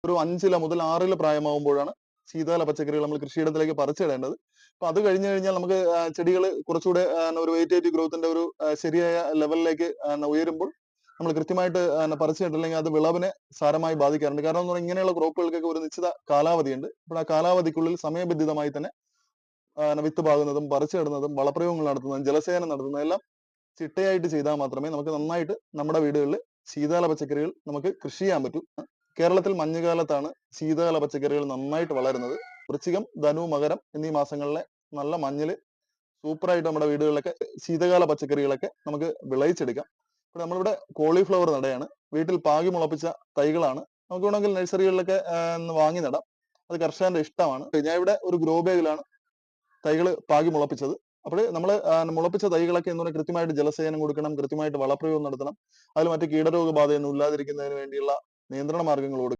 ഒരു 5 മുതൽ 6 പ്രായമാകുമ്പോഴാണ് ശീതകാല പച്ചക്കറികൾ നമ്മൾ കൃഷിയിടത്തിലേക്ക് പറിച്ചിടേണ്ടത്. അപ്പൊ അത് കഴിഞ്ഞു കഴിഞ്ഞാൽ നമുക്ക് ചെടികൾ കുറച്ചുകൂടെ ഒരു വെജിറ്റേറ്റീവ് ഗ്രോത്തിന്റെ ഒരു ശരിയായ ലെവലിലേക്ക് ഉയരുമ്പോൾ നമ്മൾ കൃത്യമായിട്ട് പറിച്ചിട്ടില്ലെങ്കിൽ അത് വിളവിനെ സാരമായി ബാധിക്കാറുണ്ട്. കാരണം എന്ന് പറഞ്ഞാൽ ഇങ്ങനെയുള്ള ക്രോപ്പുകൾക്കൊക്കെ ഒരു നിശ്ചിത കാലാവധിയുണ്ട്. അപ്പോൾ ആ കാലാവധിക്കുള്ളിൽ സമയബന്ധിതമായി തന്നെ വിത്ത് പാകുന്നതും പറിച്ചിടുന്നതും വളപ്രയോഗങ്ങൾ നടത്തുന്നതും ജലസേചനം നടത്തുന്നതും എല്ലാം ചിട്ടയായിട്ട് ചെയ്താൽ മാത്രമേ നമുക്ക് നന്നായിട്ട് നമ്മുടെ വീടുകളിൽ ശീതകാല പച്ചക്കറികൾ നമുക്ക് കൃഷി ചെയ്യാൻ പറ്റൂ. കേരളത്തിൽ മഞ്ഞുകാലത്താണ് ശീതകാല പച്ചക്കറികൾ നന്നായിട്ട് വളരുന്നത്. വൃശ്ചികം, ധനു, മകരം എന്നീ മാസങ്ങളിലെ നല്ല മഞ്ഞില് സൂപ്പറായിട്ട് നമ്മുടെ വീടുകളിലൊക്കെ ശീതകാല പച്ചക്കറികളൊക്കെ നമുക്ക് വിളയിച്ചെടുക്കാം. ഇപ്പൊ നമ്മളിവിടെ കോളിഫ്ലവർ നടയാണ്. വീട്ടിൽ പാകി മുളപ്പിച്ച തൈകളാണ്. നമുക്ക് വേണമെങ്കിൽ നഴ്സറികളിലൊക്കെ വാങ്ങി നടാം. അത് കർഷകന്റെ ഇഷ്ടമാണ്. ഞാൻ ഇവിടെ ഒരു ഗ്രോ ബാഗിലാണ് തൈകൾ പാകി മുളപ്പിച്ചത്. അപ്പോൾ നമ്മൾ മുളപ്പിച്ച തൈകളൊക്കെ എന്ന് പറഞ്ഞാൽ കൃത്യമായിട്ട് ജലസേചനം കൊടുക്കണം, കൃത്യമായിട്ട് വളപ്രയോഗം നടത്തണം. അതിൽ മറ്റു കീടരോഗബാധയൊന്നും ഇല്ലാതിരിക്കുന്നതിന് വേണ്ടിയുള്ള നിയന്ത്രണ മാർഗങ്ങൾ കൊടുക്കണം.